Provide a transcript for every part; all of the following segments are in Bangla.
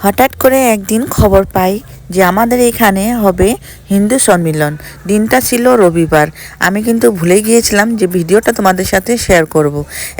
হঠাৎ করে একদিন খবর পাই যে আমাদের এখানে হবে হিন্দু সম্মিলন। দিনটা ছিল রবিবার। আমি কিন্তু ভুলে গিয়েছিলাম যে ভিডিওটা তোমাদের সাথে শেয়ার করব।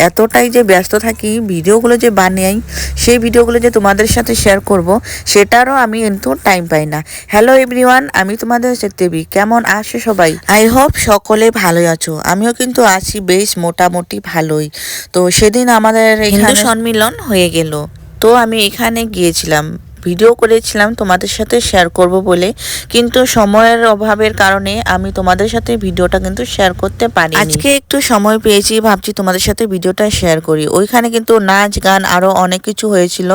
এতটাই যে ব্যস্ত থাকি, ভিডিওগুলো যে বানাই, সেই ভিডিওগুলো যে তোমাদের সাথে শেয়ার করব, সেটারও আমি কিন্তু টাইম পাই না। হ্যালো এভরিওয়ান, আমি তোমাদের দেবী। কেমন আছো সবাই? আই হোপ সকলে ভালোই আছো। আমিও কিন্তু আছি বেশ মোটামুটি ভালোই। তো সেদিন আমাদের হিন্দু সম্মিলন হয়ে গেল। তো আমি এখানে গিয়েছিলাম, ভিডিও করেছিলাম তোমাদের সাথে শেয়ার করব বলে, কিন্তু সময়ের অভাবের কারণে আমি তোমাদের সাথে ভিডিওটা কিন্তু শেয়ার করতে পারি। আজকে একটু সময় পেয়েছি, ভাবছি তোমাদের সাথে ভিডিওটা শেয়ার করি। ওইখানে কিন্তু নাচ গান আরো অনেক কিছু হয়েছিল,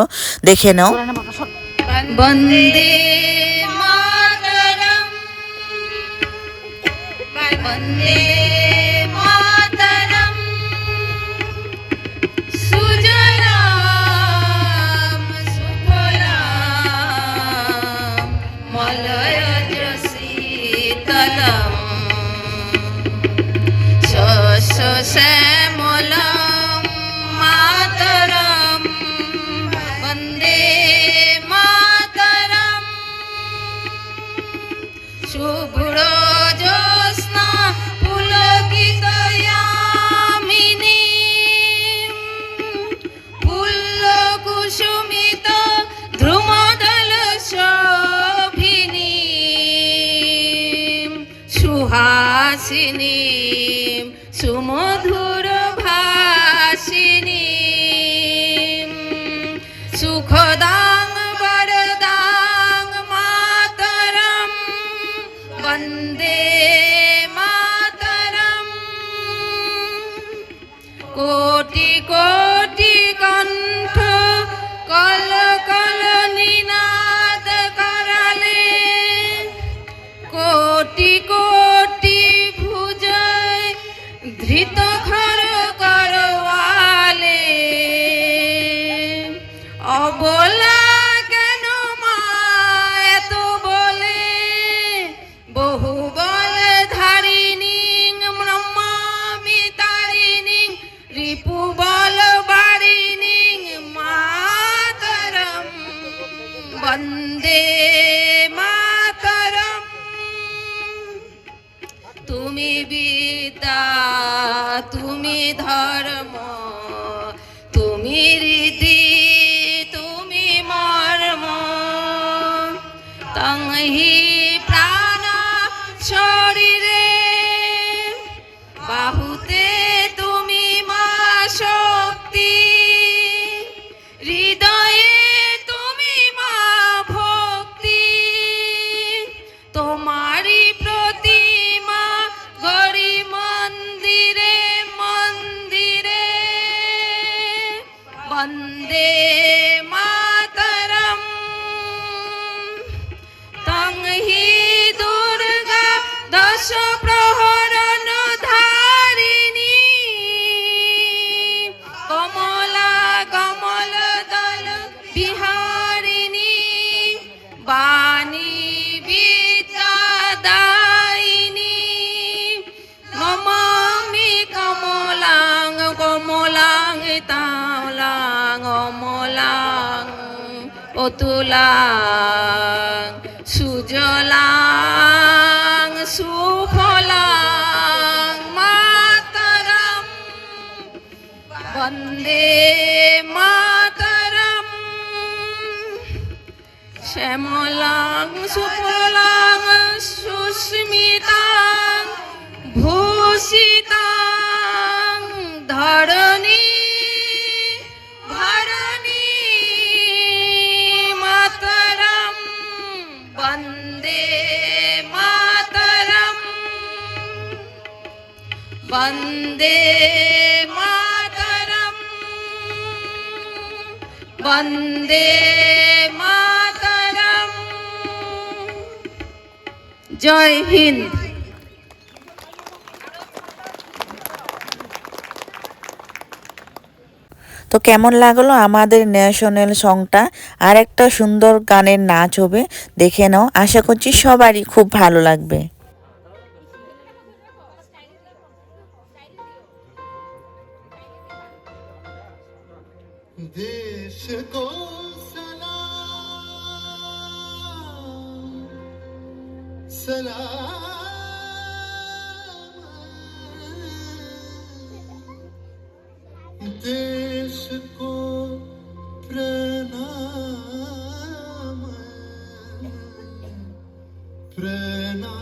দেখে নাও। বন্দে মাতরম, বন্দে মাতরম, সুজলাম সুফলাম মলয়জ শীতলম, শস্য শ্যামলম মাতরম, বন্দে মাতরম, শুভ্র জ্যোৎস্না পুলকিত ইয়ামিনী, ফুল্ল কুসুমিত ধ্রুমদল শোভিনী, সুহাসিনী সুমধুর ভাসিনী, সুখদাং বরদাং মাতরম, বন্দে মাতরম, কোটি কোটি কণ্ঠ কল কল নিনাদ করালে, কোটি কোটি ভুজয় ধৃত খর করওয়ালে, অবলা কেন মা এত বলে, বহু বল ধারিণী ব্রহ্মামি তারিণী, রিপু বল বারিণী মাতরম, বন্দে মাতরম, তুমি বিদ্যা তুমি ধর্ম, তুমি রীতি তুমি মর্ম, তং হি প্রাণ শরীরে, বাহুতে তুমি মা শক্তি, হৃদয়ে তুমি মা ভক্তি, তোমারি প্রতিমা গড়ি মন্দিরে মন্দিরে, বন্দে মাতরম, তং হি দুর্গা দশ প্রহরণ ধারিণী, কমলা কমল দল বিহারিণী, বাণী বিদ্যাদায়িনী, নমামি কমলাং কমলাং তামলাং অমলাং অতুলাং, সুজলাং সুফলাং মাতরম, বন্দে মাতরম, শ্যামলাং সুফলাং সুস্মিতাং ভূষিতাং, ধরণী ধরণী মাতরম, বন্দে মাতরম, বন্দে মাতরম, বন্দে মাতরম। জয় হিন্দ। তো কেমন লাগলো আমাদের ন্যাশনাল সংটা? আর একটা সুন্দর গানের নাচ হবে, দেখে নাও। আশা করছি সবারই খুব ভালো লাগবে। देश को सलाम सलाम देश को प्रणाम प्रणाम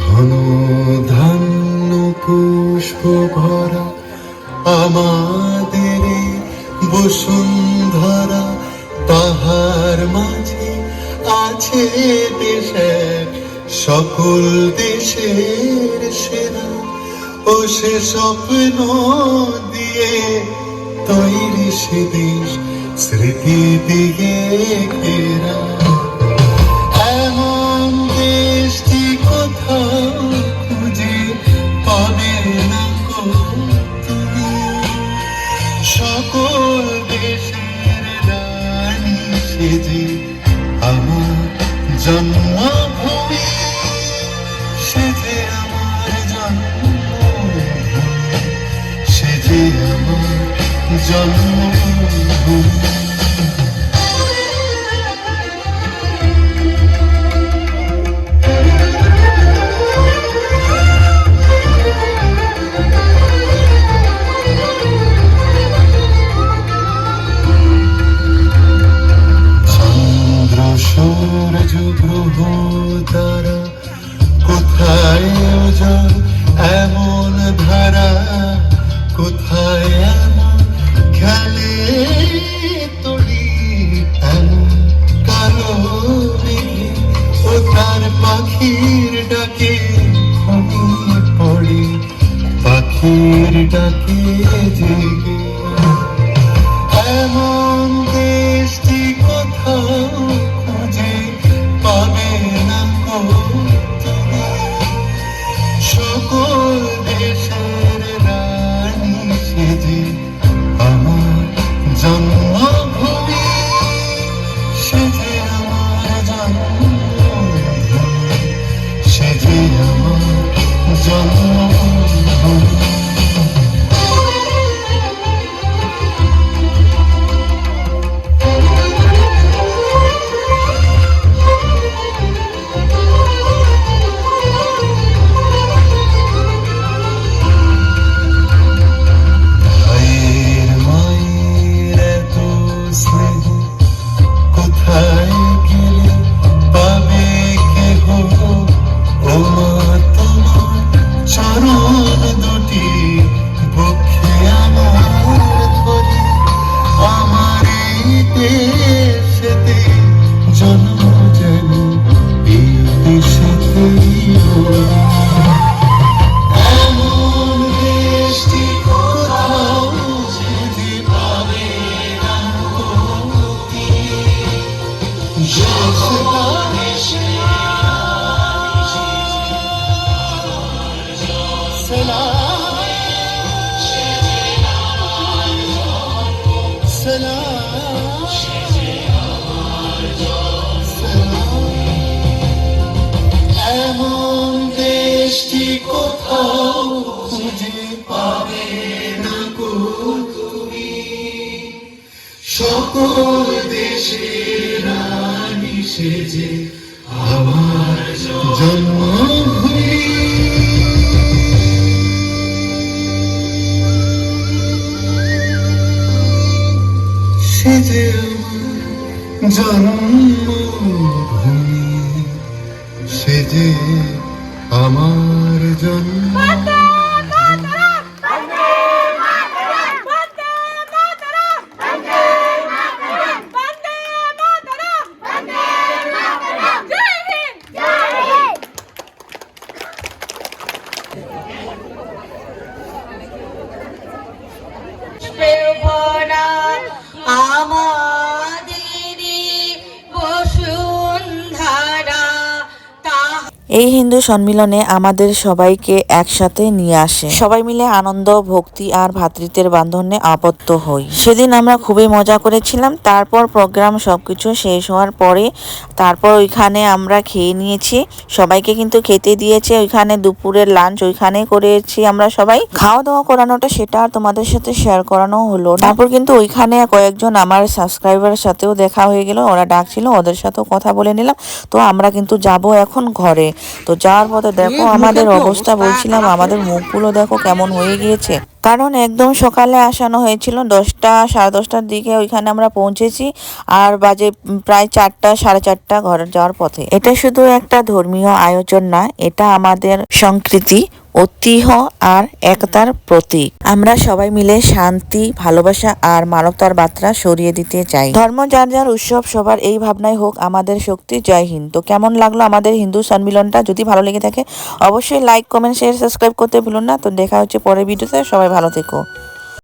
ঘন ধান্য পুষ্প ভরা আমাদের এই বসুন্ধরা, তাহার মাঝে আছে দেশের সকল দেশের সেরা, ও সে স্বপ্ন দিয়ে তৈরি সে দেশ স্মৃতি দিয়ে ঘেরা। এমন দেশটি কোথাও খুঁজে পাবে না গো তুমি, সকল দেশের রানী সেজে আমার জন্মভূমি, সেজে আমার জন্মভূমি, সেজে আমার জন্মভূমি। সূর্য গ্রহ তারা কোথায় ওজন এমন ধারা, কোথায় এমন খেলে তড়ি, এমন কালো মেঘে ও তার পাখির ডাকে ঘুমিয়ে পড়ে, পাখির ডাকে জেগে। এমন দেশটি কোথাও খুঁজে পাবে না গো তুমি, সকল দেশের রানী সেজে আমার জন্মভূমি, সেজে আমার জন্মভূমি, সেজে আমার জন্মভূমি। এমন দেশটি কোথাও খুঁজে পাবে না গো তুমি, সকল দেশের রানী সেজে আমার জন্মভূমি, সেজে আমার জন্মভূমি, সেজে আমার জন্ম। এই হিন্দু সম্মিলনে আমাদের সবাইকে একসাথে নিয়ে আসে, সবাই মিলে আনন্দ, ভক্তি আর ভ্রাতৃত্বের বান্ধনে আবদ্ধ হই। সেদিন আমরা খুবই মজা করেছিলাম। তারপর প্রোগ্রাম সবকিছু শেষ হওয়ার পরে তারপর ওইখানে আমরা খেয়ে নিয়েছি, সবাইকে কিন্তু খেতে দিয়েছে। ওইখানে দুপুরের লাঞ্চ ওইখানে করেছি আমরা সবাই। খাওয়া দাওয়া করানোটা সেটা আর তোমাদের সাথে শেয়ার করানো হলো না। তারপর কিন্তু ওইখানে কয়েকজন আমার সাবস্ক্রাইবারের সাথেও দেখা হয়ে গেল, ওরা ডাকছিল, ওদের সাথেও কথা বলে নিলাম। তো আমরা কিন্তু যাব এখন ঘরে। তো যাওয়ার পথে দেখো আমাদের অবস্থা, বলছিলাম আমাদের মুখগুলো দেখো কেমন হয়ে গিয়েছে, কারণ একদম সকালে আসানো হয়েছিল 10টা সাড়ে 10টার দিকে ওইখানে আমরা পৌঁছেছি, আর বাজে প্রায় 4টা সাড়ে 4টা ঘরে যাওয়ার পথে। এটা শুধু একটা ধর্মীয় আয়োজন না, এটা আমাদের সংস্কৃতি, ঐতিহ্য আর একতার প্রতীক। আমরা সবাই মিলে শান্তি, ভালোবাসা আর মানবতার বার্তা ছড়িয়ে দিতে চাই। ধর্ম যার যার উৎসব, সবার এই ভাবনাই হোক আমাদের শক্তি। জয় হিন্দ। তো কেমন লাগলো আমাদের হিন্দু সম্মিলনটা? যদি ভালো লেগে থাকে অবশ্যই লাইক, কমেন্ট, শেয়ার, সাবস্ক্রাইব করতে ভুলুন না। তো দেখা হচ্ছে পরের ভিডিওতে। সবাই ভালো থেকো।